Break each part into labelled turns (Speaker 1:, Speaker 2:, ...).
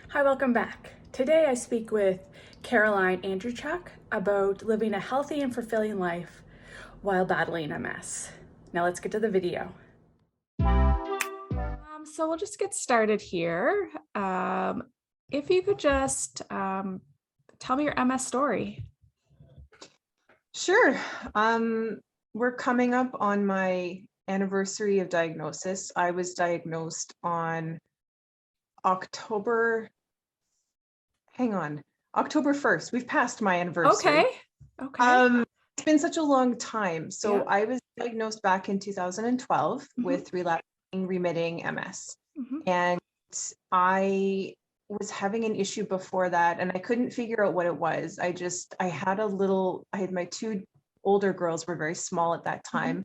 Speaker 1: Hi, welcome back. Today I speak with Caroline Andruchuck about living a healthy and fulfilling life while battling MS. Now let's get to the video. So we'll just get started here. If you could just tell me your MS story.
Speaker 2: Sure. We're coming up on my anniversary of diagnosis. I was diagnosed on October 1st. We've passed my anniversary.
Speaker 1: Okay.
Speaker 2: It's been such a long time. So
Speaker 1: Yeah.
Speaker 2: I was diagnosed back in 2012 with relapsing remitting MS. And I was having an issue before that, and I couldn't figure out what it was. I had my two older girls were very small at that time.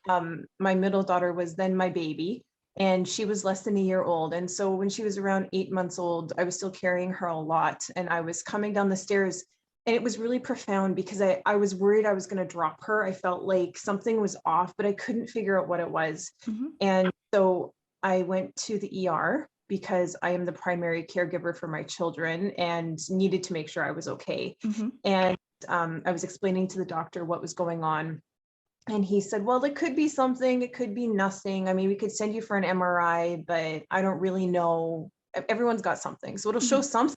Speaker 2: My middle daughter was then my baby, and she was less than a year old. And so when she was around 8 months old, I was still carrying her a lot, and I was coming down the stairs, and it was really profound because I was worried I was going to drop her. I felt like something was off, but I couldn't figure out what it was. And so I went to the ER because I am the primary caregiver for my children and needed to make sure I was okay. And I was explaining to the doctor what was going on. And he said, well, it could be something, it could be nothing. I mean, we could send you for an MRI, but I don't really know. Everyone's got something. So it'll show something,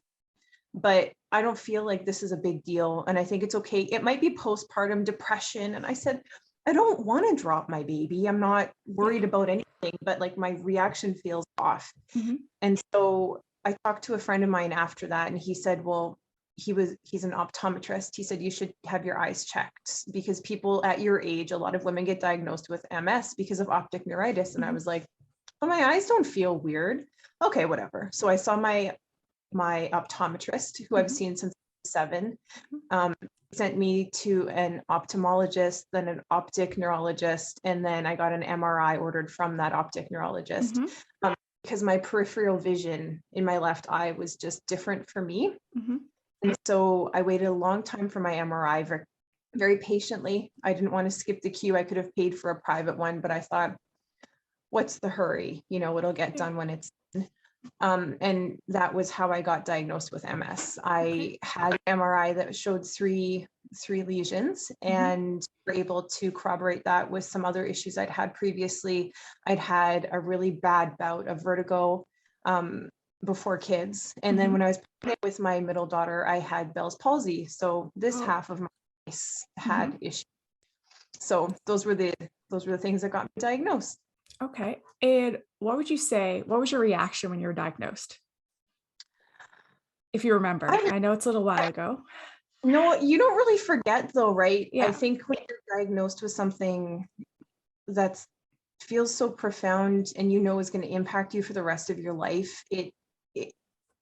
Speaker 2: but I don't feel like this is a big deal. And I think it's okay. It might be postpartum depression. And I said, I don't want to drop my baby. I'm not worried about anything, but like my reaction feels off. And so I talked to a friend of mine after that, and he said, well, he's an optometrist. He said, you should have your eyes checked because people at your age, a lot of women get diagnosed with MS because of optic neuritis. And I was like, well, my eyes don't feel weird. Okay, whatever. So I saw my optometrist, who I've seen since 7, sent me to an ophthalmologist, then an optic neurologist, and then I got an MRI ordered from that optic neurologist because my peripheral vision in my left eye was just different for me. And so I waited a long time for my MRI, very, very patiently. I didn't want to skip the queue. I could have paid for a private one, but I thought, what's the hurry? It'll get done when it's done. And that was how I got diagnosed with MS. I had an MRI that showed three lesions, and were able to corroborate that with some other issues I'd had previously. I'd had a really bad bout of vertigo before kids. And then when I was pregnant with my middle daughter, I had Bell's palsy. So this half of my face had issues. So those were the things that got me diagnosed.
Speaker 1: Okay. And what would you say, what was your reaction when you were diagnosed? If you remember, I know it's a little while ago.
Speaker 2: No, you don't really forget though, right?
Speaker 1: Yeah.
Speaker 2: I think when you're diagnosed with something that feels so profound and is going to impact you for the rest of your life,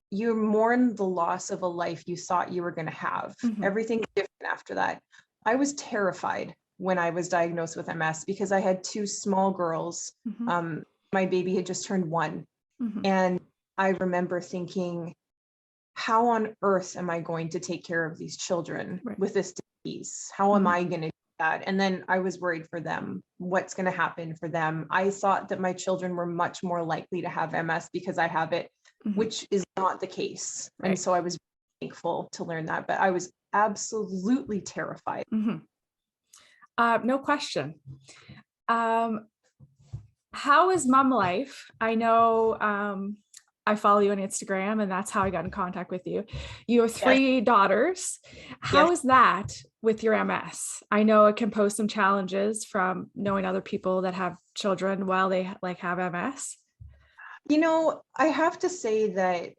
Speaker 2: you mourn the loss of a life you thought you were going to have. Everything's different after that. I was terrified when I was diagnosed with MS because I had 2 small girls. My baby had just turned 1. And I remember thinking, how on earth am I going to take care of these children with this disease? How am I going to do that? And then I was worried for them. What's going to happen for them? I thought that my children were much more likely to have MS because I have it, which is not the case. And so I was thankful to learn that, but I was absolutely terrified.
Speaker 1: No question. How is mom life? I know I follow you on Instagram, and that's how I got in contact with you. You have 3 daughters. How is that with your MS? I know it can pose some challenges from knowing other people that have children while they have MS.
Speaker 2: I have to say that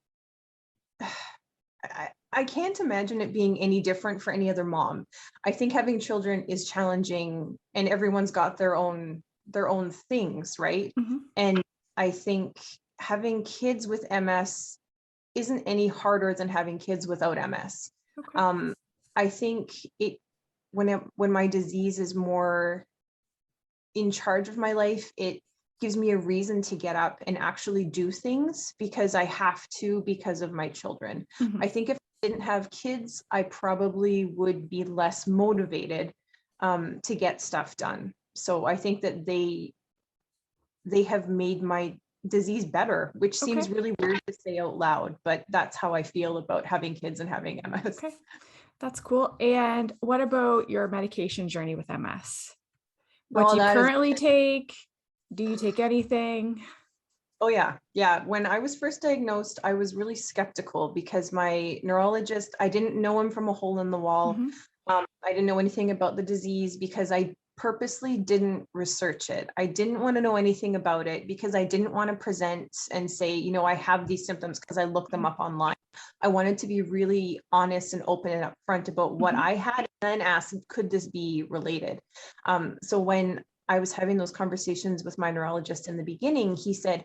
Speaker 2: I can't imagine it being any different for any other mom. I think having children is challenging, and everyone's got their own things, right? And I think having kids with MS isn't any harder than having kids without MS. I think when my disease is more in charge of my life, it gives me a reason to get up and actually do things because I have to because of my children. I think if I didn't have kids, I probably would be less motivated to get stuff done. So I think that they have made my disease better, which seems
Speaker 1: Okay.
Speaker 2: really weird to say out loud, but that's how I feel about having kids and having MS.
Speaker 1: Okay. That's cool. And what about your medication journey with MS? What
Speaker 2: Oh,
Speaker 1: do you
Speaker 2: that is,
Speaker 1: currently take? Do you take anything?
Speaker 2: oh yeah. Yeah. When I was first diagnosed, I was really skeptical because my neurologist, I didn't know him from a hole in the wall.
Speaker 1: Mhm.
Speaker 2: I didn't know anything about the disease because I purposely didn't research it. I didn't want to know anything about it because I didn't want to present and say, you know, I have these symptoms because I looked them up online. I wanted to be really honest and open and upfront about what
Speaker 1: Mhm.
Speaker 2: I had, and then ask, could this be related? So when I was having those conversations with my neurologist in the beginning, he said,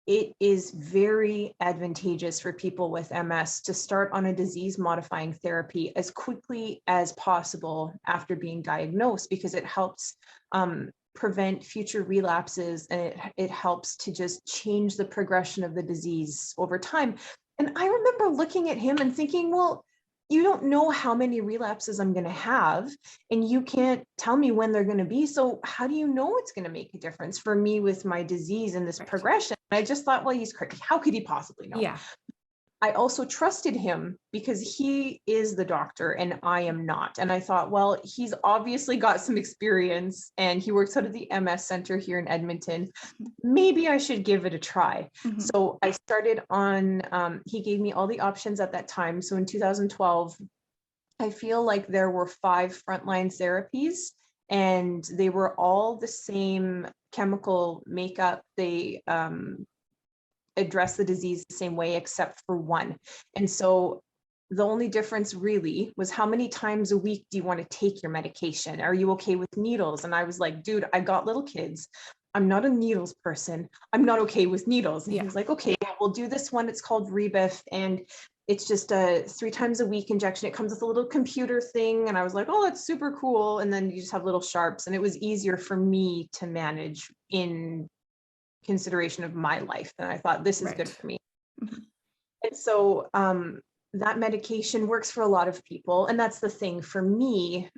Speaker 2: it is very advantageous for people with MS to start on a disease modifying therapy as quickly as possible after being diagnosed, because it helps prevent future relapses, and it helps to just change the progression of the disease over time. And I remember looking at him and thinking, well, you don't know how many relapses I'm going to have, and you can't tell me when they're going to be. So how do you know it's going to make a difference for me with my disease and this
Speaker 1: Right.
Speaker 2: progression? And I just thought, well, he's crazy. How could he possibly know?
Speaker 1: Yeah.
Speaker 2: I also trusted him because he is the doctor and I am not. And I thought, well, he's obviously got some experience and he works out of the MS Center here in Edmonton. Maybe I should give it a try.
Speaker 1: Mhm.
Speaker 2: So I started on, he gave me all the options at that time. So in 2012, I feel like there were 5 frontline therapies, and they were all the same chemical makeup. They address the disease the same way except for one. And so the only difference really was, how many times a week do you want to take your medication? Are you okay with needles? And I was like, dude, I got little kids. I'm not a needles person. I'm not okay with needles. And he
Speaker 1: Yeah.
Speaker 2: was like, okay, well, we'll do this one. It's called Rebif, and it's just a 3 times a week injection. It comes with a little computer thing. And I was like, oh, that's super cool. And then you just have little sharps, and it was easier for me to manage in consideration of my life. And I thought, this is good
Speaker 1: Right.
Speaker 2: for me.
Speaker 1: Mhm.
Speaker 2: And so that medication works for a lot of people. And that's the thing for me.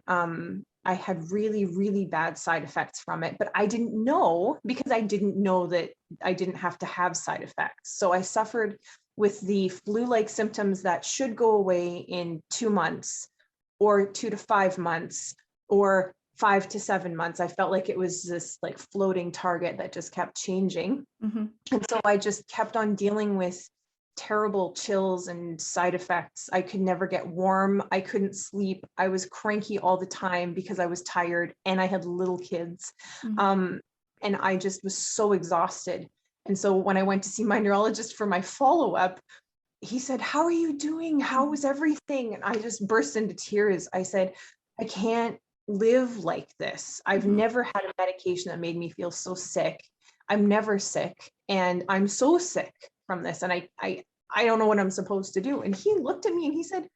Speaker 2: I had really, really bad side effects from it, but I didn't know, because I didn't know that I didn't have to have side effects. So I suffered with the flu-like symptoms that should go away in 2 months, or 2 to 5 months, or 5 to 7 months. I felt like it was this like floating target that just kept changing.
Speaker 1: Mhm.
Speaker 2: And so I just kept on dealing with terrible chills and side effects. I could never get warm. I couldn't sleep. I was cranky all the time because I was tired and I had little kids.
Speaker 1: Mhm.
Speaker 2: And I just was so exhausted. And so when I went to see my neurologist for my follow-up, he said, how are you doing? How was everything? And I just burst into tears. I said, I can't live like this. I've
Speaker 1: Mhm.
Speaker 2: never had a medication that made me feel so sick. I'm never sick, and I'm so sick from this. And I don't know what I'm supposed to do. And he looked at me and he said,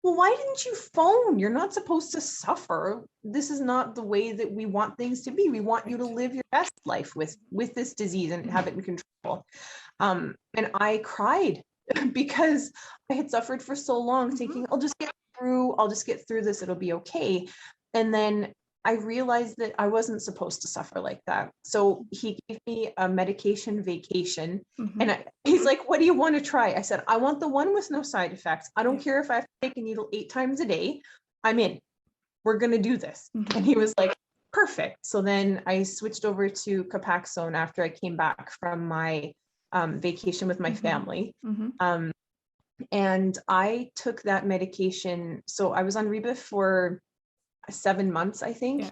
Speaker 2: well, why didn't you phone? You're not supposed to suffer. This is not the way that we want things to be. We want you to
Speaker 1: Right.
Speaker 2: live your best life with this disease and have
Speaker 1: Mhm.
Speaker 2: it in control. And I cried because I had suffered for so long,
Speaker 1: Mhm.
Speaker 2: thinking, I'll just get through this, it'll be okay. And then I realized that I wasn't supposed to suffer like that. So he gave me a medication vacation.
Speaker 1: Mhm.
Speaker 2: And he's like, what do you want to try? I said, I want the one with no side effects. I don't
Speaker 1: Yeah.
Speaker 2: care if I have to take a needle 8 times a day. I'm in. We're going to do this.
Speaker 1: Mhm.
Speaker 2: And he was like, perfect. So then I switched over to Capaxone after I came back from my vacation with my
Speaker 1: Mhm.
Speaker 2: family.
Speaker 1: Mhm.
Speaker 2: And I took that medication. So I was on Rebif for 7 months, I think.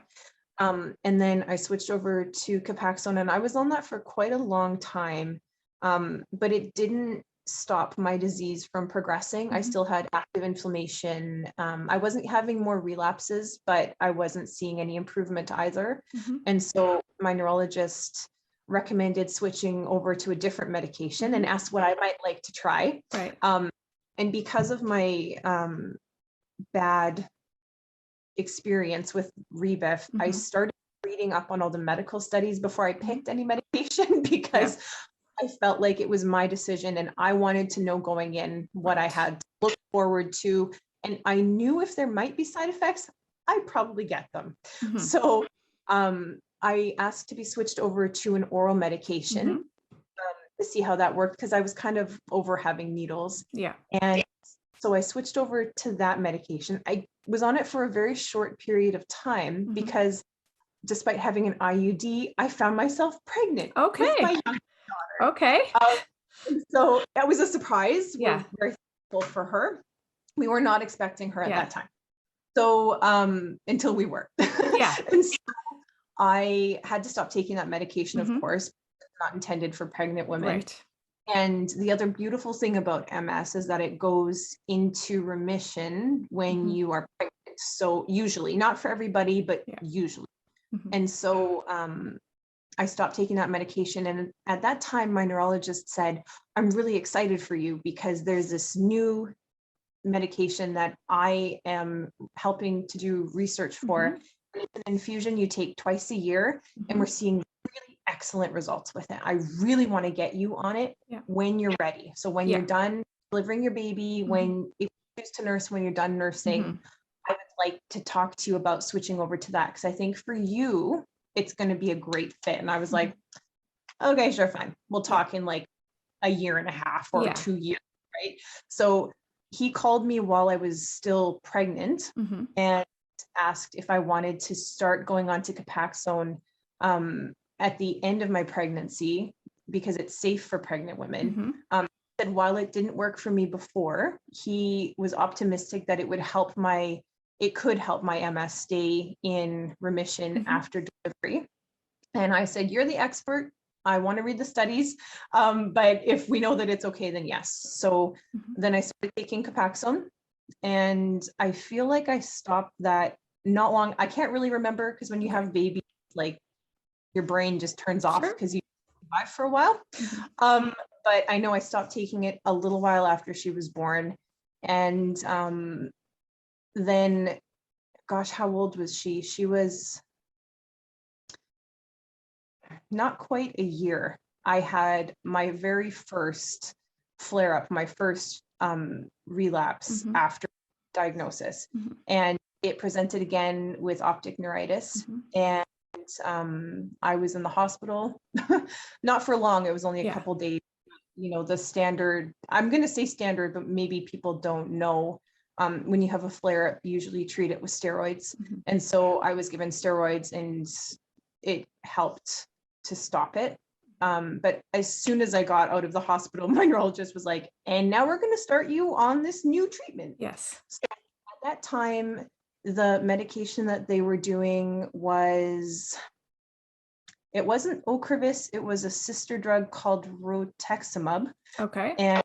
Speaker 1: Yeah.
Speaker 2: And then I switched over to Capaxone, and I was on that for quite a long time. But it didn't stop my disease from progressing. I
Speaker 1: Mhm.
Speaker 2: still had active inflammation. I wasn't having more relapses, but I wasn't seeing any improvement either.
Speaker 1: Mhm.
Speaker 2: And so my neurologist recommended switching over to a different medication and
Speaker 1: Mhm.
Speaker 2: asked what I might like to try.
Speaker 1: Right.
Speaker 2: And because of my bad experience with Rebif, I
Speaker 1: Mhm.
Speaker 2: started reading up on all the medical studies before I
Speaker 1: Mhm.
Speaker 2: picked any medication
Speaker 1: Yeah.
Speaker 2: because I felt like it was my decision and I wanted to know going in what I
Speaker 1: Right.
Speaker 2: had to look forward to. And I knew if there might be side effects, I'd probably get them.
Speaker 1: Mhm.
Speaker 2: So I asked to be switched over to an oral medication.
Speaker 1: Mhm.
Speaker 2: to see how that worked because I was kind of over having needles.
Speaker 1: Yeah.
Speaker 2: And so I switched over to that medication. I was on it for a very short period of time because despite having an IUD, I found myself pregnant.
Speaker 1: Okay.
Speaker 2: With my young daughter.
Speaker 1: Okay.
Speaker 2: So that was a surprise.
Speaker 1: Yeah.
Speaker 2: We're very thankful for her. We were not expecting her at
Speaker 1: Yeah.
Speaker 2: that time. So until we were.
Speaker 1: Yeah.
Speaker 2: And so I had to stop taking that medication, of
Speaker 1: Mhm.
Speaker 2: course. It's not intended for pregnant women.
Speaker 1: Right.
Speaker 2: And the other beautiful thing about MS is that it goes into remission when
Speaker 1: Mhm.
Speaker 2: you are pregnant. So usually, not for everybody, but
Speaker 1: Yeah.
Speaker 2: usually.
Speaker 1: Mhm.
Speaker 2: And so I stopped taking that medication. And at that time, my neurologist said, I'm really excited for you because there's this new medication that I am helping to do research for. It's an infusion you take twice a year, and we're seeing really excellent results with it. I really want to get you on it when you're ready. So when you're done delivering your baby, when if you choose to nurse, when you're done nursing, I would like to talk to you about switching over to that because I think for you, it's going to be a great fit. And I was like, okay, sure, fine. We'll talk in like a year and a half or 2 years, right? So he called me while I was still pregnant and asked if I wanted to start going on to Copaxone at the end of my pregnancy because it's safe for pregnant women. Said while it didn't work for me before, he was optimistic that it could help my MS stay in remission after delivery. And I said, you're the expert. I want to read the studies. But if we know that it's okay, then yes. So then I started taking Copaxone and I feel like I stopped that not long. I can't really remember because when you have babies, like your brain just turns off because you survive for a while. But I know I stopped taking it a little while after she was born. And then, gosh, how old was she? She was not quite a year. I had my very first flare up, my first relapse after diagnosis. And it presented again with optic neuritis. And I was in the hospital, not for long. It was only a couple days. You know, the standard, I'm going to say standard, but maybe people don't know. When you have a flare up, you usually treat it with steroids. And so I was given steroids and it helped to stop it. But as soon as I got out of the hospital, my neurologist was like, and now we're going to start you on this new treatment.
Speaker 1: Yes.
Speaker 2: So at that time, the medication that they were doing it wasn't Ocrevus, it was a sister drug called rituximab.
Speaker 1: Okay.
Speaker 2: And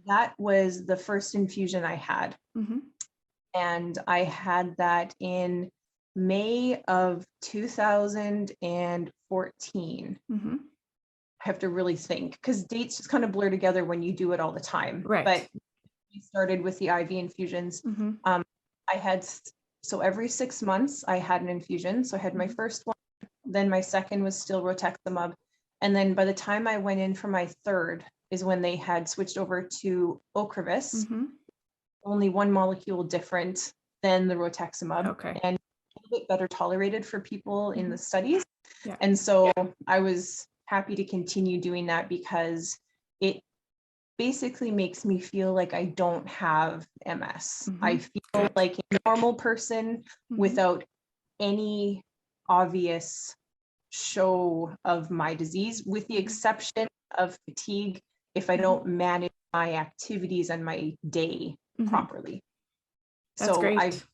Speaker 2: that was the first infusion I had. And I had that in May of 2014. I have to really think because dates just kind of blur together when you do it all the time.
Speaker 1: Right.
Speaker 2: But we started with the IV infusions. I had, so every 6 months I had an infusion. So I had my first one, then my second was still rituximab. And then by the time I went in for my third is when they had switched over to Ocrevus, only one molecule different than the rituximab.
Speaker 1: Okay.
Speaker 2: And a little bit better tolerated for people in the studies.
Speaker 1: Yeah.
Speaker 2: And so I was happy to continue doing that because it basically makes me feel like I don't have MS. I feel like a normal person without any obvious show of my disease, with the exception of fatigue if I don't manage my activities and my day properly.
Speaker 1: That's
Speaker 2: so
Speaker 1: great.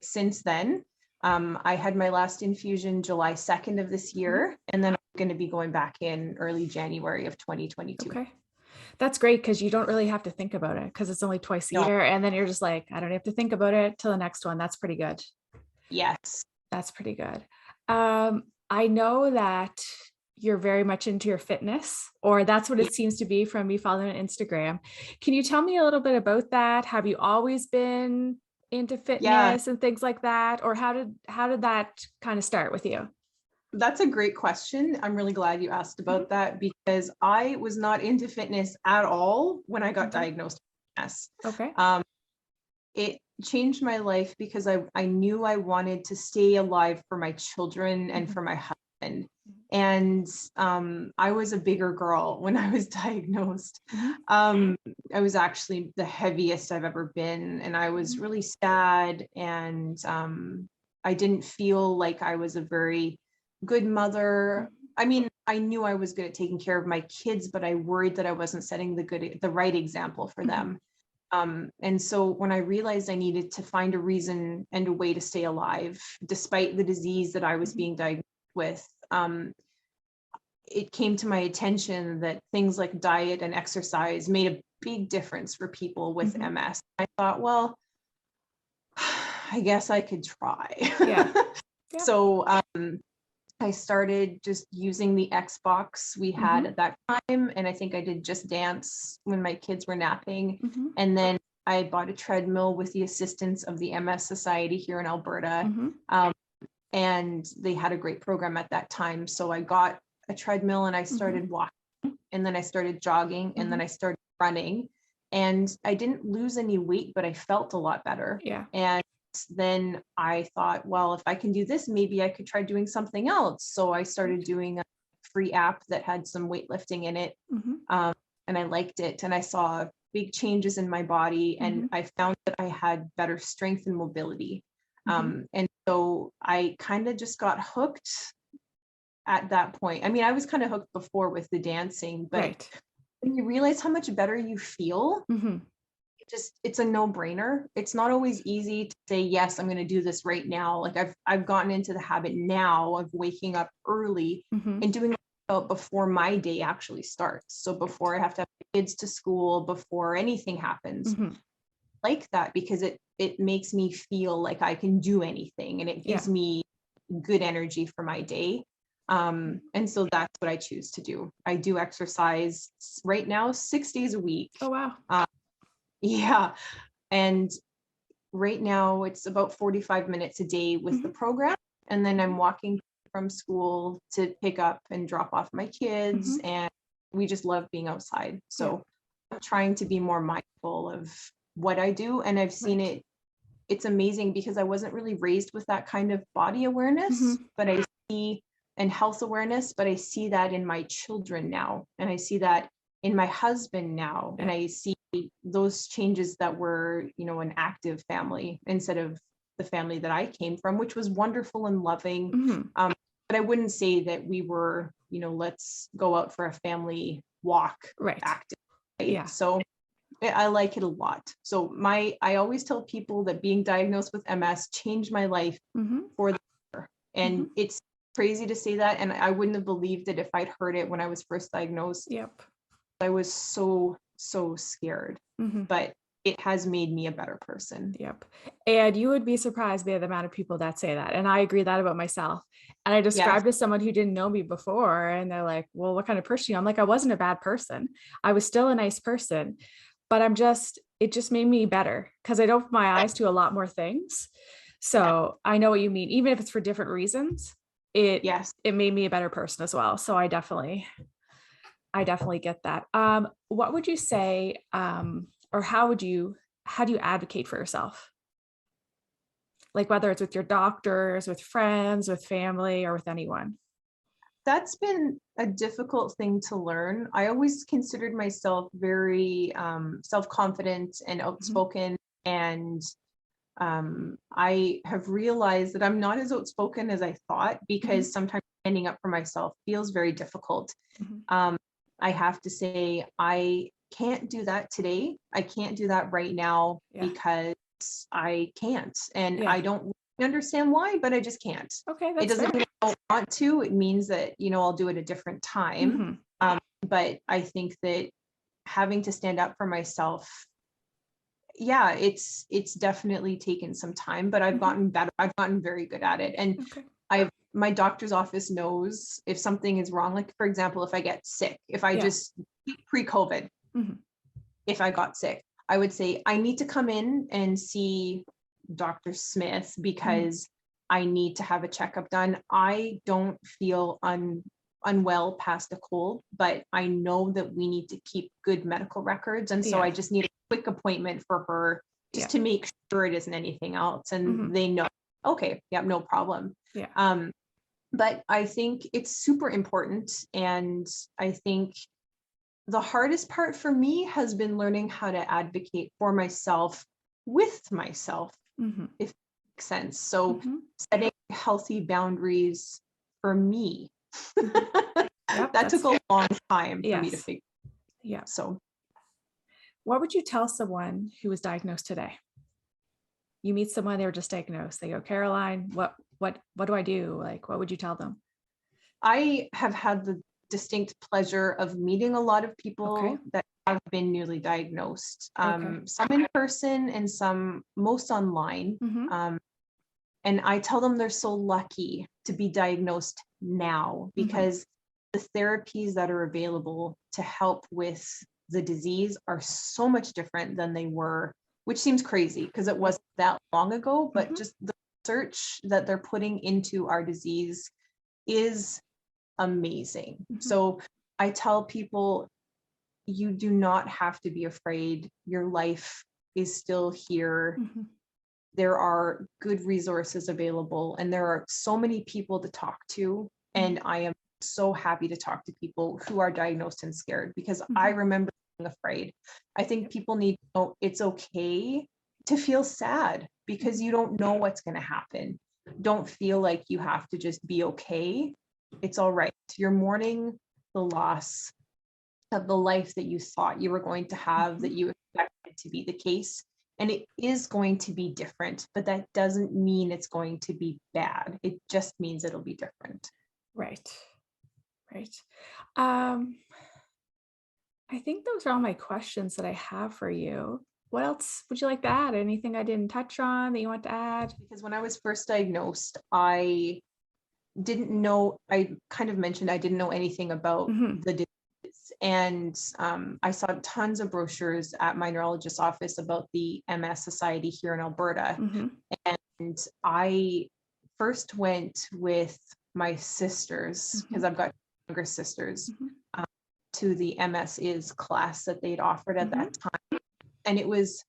Speaker 2: Since then, I had my last infusion July 2nd of this year, and then I'm going to be going back in early January of 2022.
Speaker 1: Okay. That's great because you don't really have to think about it because it's only twice a year. And then you're just like, I don't have to think about it till the next one. That's pretty good.
Speaker 2: Yes.
Speaker 1: That's pretty good. I know that you're very much into your fitness, or that's what it seems to be from me following on Instagram. Can you tell me a little bit about that? Have you always been into fitness and things like that? Or how did that kind of start with you?
Speaker 2: That's a great question. I'm really glad you asked about that because I was not into fitness at all when I got diagnosed with MS.
Speaker 1: Okay.
Speaker 2: It changed my life because I knew I wanted to stay alive for my children and for my husband. And I was a bigger girl when I was diagnosed.
Speaker 1: Mhm.
Speaker 2: I was actually the heaviest I've ever been, and I was really sad, and I didn't feel like I was a very good mother. I mean, I knew I was good at taking care of my kids, but I worried that I wasn't setting the right example for them. And so when I realized I needed to find a reason and a way to stay alive, despite the disease that I was being diagnosed with, it came to my attention that things like diet and exercise made a big difference for people with MS. I thought, well, I guess I could try.
Speaker 1: Yeah. Yeah.
Speaker 2: So I started just using the Xbox we had at that time. And I think I did Just Dance when my kids were napping. And then I bought a treadmill with the assistance of the MS Society here in Alberta. And they had a great program at that time. So I got a treadmill and I started walking, and then I started jogging, and then I started running. And I didn't lose any weight, but I felt a lot better.
Speaker 1: Yeah.
Speaker 2: And then I thought, well, if I can do this, maybe I could try doing something else. So I started doing a free app that had some weightlifting in it. And I liked it. And I saw big changes in my body. And I found that I had better strength and mobility. And so I kind of just got hooked at that point. I mean, I was kind of hooked before with the dancing, but when you realize how much better you feel, it's a no-brainer. It's not always easy to say, yes, I'm going to do this right now. Like I've gotten into the habit now of waking up early and doing it before my day actually starts. So before I have to have kids to school, before anything happens, like that, because it makes me feel like I can do anything, and it gives me good energy for my day. And so that's what I choose to do. I do exercise right now 6 days a week.
Speaker 1: Oh, wow.
Speaker 2: Yeah. And right now it's about 45 minutes a day with the program. And then I'm walking from school to pick up and drop off my kids. And we just love being outside. So I'm trying to be more mindful of what I do. And I've seen it's amazing, because I wasn't really raised with that kind of body awareness, but I see, and health awareness, but I see that in my children now. And I see that in my husband now. And I see those changes that were, an active family instead of the family that I came from, which was wonderful and loving. But I wouldn't say that we were, let's go out for a family walk active. Right?
Speaker 1: Yeah.
Speaker 2: So I like it a lot. So I always tell people that being diagnosed with MS changed my life for the better. And it's crazy to say that. And I wouldn't have believed it if I'd heard it when I was first diagnosed. I was so scared, but it has made me a better person.
Speaker 1: And you would be surprised by the amount of people that say that. And I agree that about myself. And I described to someone who didn't know me before, and they're like, well, what kind of person are you? I'm like, I wasn't a bad person. I was still a nice person, but it just made me better, because it opened my eyes to a lot more things. So I know what you mean. Even if it's for different reasons, it made me a better person as well. So I definitely get that. What would you say, or how do you advocate for yourself? Like whether it's with your doctors, with friends, with family, or with anyone?
Speaker 2: That's been a difficult thing to learn. I always considered myself very self-confident and outspoken. And I have realized that I'm not as outspoken as I thought, because sometimes standing up for myself feels very difficult. I have to say, I can't do that today. I can't do that right now because I can't. And I don't really understand why, but I just can't.
Speaker 1: Okay.
Speaker 2: It doesn't mean I don't want to. It means that, I'll do it a different time. But I think that having to stand up for myself, it's definitely taken some time, but I've gotten better. I've gotten very good at it. And my doctor's office knows if something is wrong. Like, for example, if I get sick, if I just pre-COVID, if I got sick, I would say, I need to come in and see Dr. Smith because I need to have a checkup done. I don't feel unwell past a cold, but I know that we need to keep good medical records. And so I just need a quick appointment for her just to make sure it isn't anything else. And they know, okay, no problem. But I think it's super important. And I think the hardest part for me has been learning how to advocate for myself with myself, if it makes sense. So setting healthy boundaries for me.
Speaker 1: Yep,
Speaker 2: That took a long time for me to
Speaker 1: yes.
Speaker 2: figure.
Speaker 1: Yeah.
Speaker 2: So
Speaker 1: What would you tell someone who was diagnosed today? You meet someone, they were just diagnosed. They go, Caroline, what do I do? Like, what would you tell them?
Speaker 2: I have had the distinct pleasure of meeting a lot of people that have been newly diagnosed, some in person and some most online. And I tell them they're so lucky to be diagnosed now, because the therapies that are available to help with the disease are so much different than they were, which seems crazy because it wasn't that long ago, but just the research that they're putting into our disease is amazing. So I tell people, you do not have to be afraid. Your life is still here. There are good resources available, and there are so many people to talk to. And I am so happy to talk to people who are diagnosed and scared, because I remember being afraid. I think people need to know it's okay to feel sad, because you don't know what's going to happen. Don't feel like you have to just be okay. It's all right. You're mourning the loss of the life that you thought you were going to have, that you expected to be the case. And it is going to be different, but that doesn't mean it's going to be bad. It just means it'll be different.
Speaker 1: Right. I think those are all my questions that I have for you. What else would you like to add? Anything I didn't touch on that you want to add?
Speaker 2: Because when I was first diagnosed, I didn't know, I kind of mentioned I didn't know anything about the disease. And I saw tons of brochures at my neurologist's office about the MS Society here in Alberta. And I first went with my sisters, because I've got younger sisters, to the MS is class that they'd offered at that time. And it was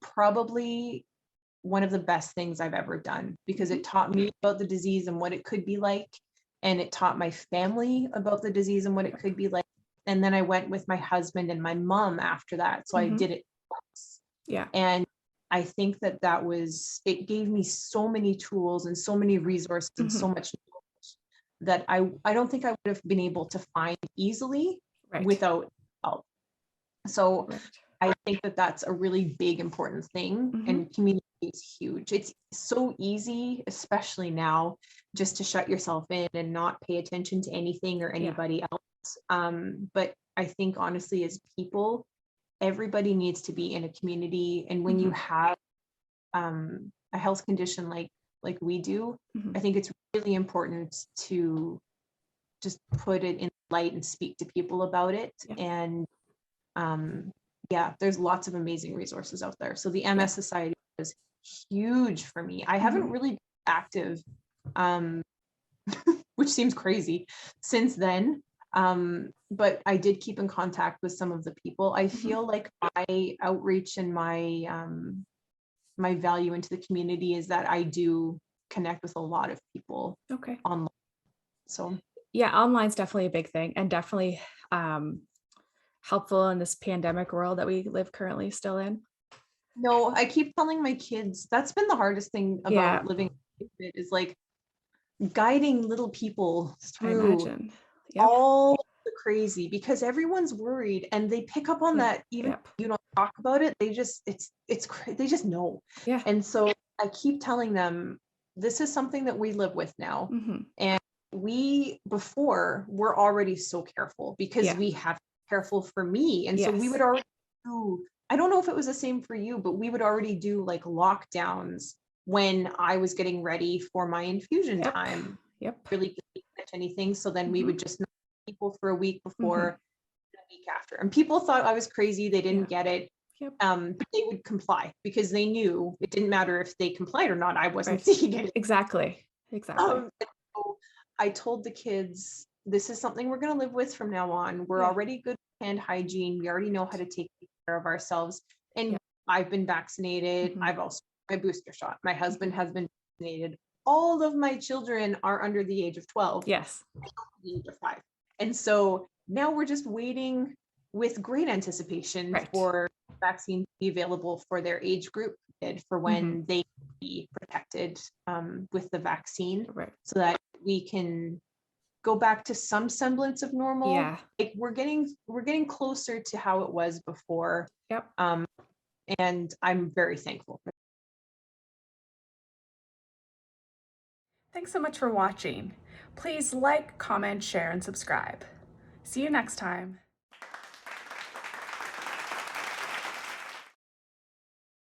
Speaker 2: probably one of the best things I've ever done, because it taught me about the disease and what it could be like. And it taught my family about the disease and what it could be like. And then I went with my husband and my mom after that. So I did it twice.
Speaker 1: Yeah.
Speaker 2: And I think that it gave me so many tools and so many resources and so much knowledge that I don't think I would have been able to find easily without help. So I think that that's a really big, important thing. And community is huge. It's so easy, especially now, just to shut yourself in and not pay attention to anything or anybody else. But I think honestly, as people, everybody needs to be in a community. And when you have a health condition like we do, I think it's really important to just put it in light and speak to people about it. And there's lots of amazing resources out there. So the MS Society was huge for me. I haven't really been active, which seems crazy, since then. But I did keep in contact with some of the people. I feel like my outreach and my my value into the community is that I do connect with a lot of people online. So
Speaker 1: yeah, online's definitely a big thing, and definitely helpful in this pandemic world that we live currently still in.
Speaker 2: No, I keep telling my kids, that's been the hardest thing about living is like guiding little people through all the crazy, because everyone's worried and they pick up on that. Even if you don't talk about it, they just they just know. And so I keep telling them, this is something that we live with now. And before we're already so careful, because we have to be careful for me. And so we would already do, I don't know if it was the same for you, but we would already do like lockdowns when I was getting ready for my infusion time. Really couldn't catch anything. So then we would just know people for a week before, a week after. And people thought I was crazy. They didn't get it. But they would comply, because they knew it didn't matter if they complied or not. I wasn't seeing it.
Speaker 1: Exactly.
Speaker 2: So I told the kids, this is something we're going to live with from now on. We're already good with hand hygiene. We already know how to take care of ourselves. And I've been vaccinated. I've also my booster shot. My husband has been vaccinated. all of my children are under the age of 12.
Speaker 1: Yes.
Speaker 2: The age of 5. And so now we're just waiting with great anticipation for vaccine to be available for their age group, for when they can be protected with the vaccine, so that we can go back to some semblance of normal.
Speaker 1: Yeah.
Speaker 2: Like we're getting closer to how it was before.
Speaker 1: Yep.
Speaker 2: And I'm very thankful for that.
Speaker 1: Thanks so much for watching. Please like, comment, share, and subscribe. See you next time.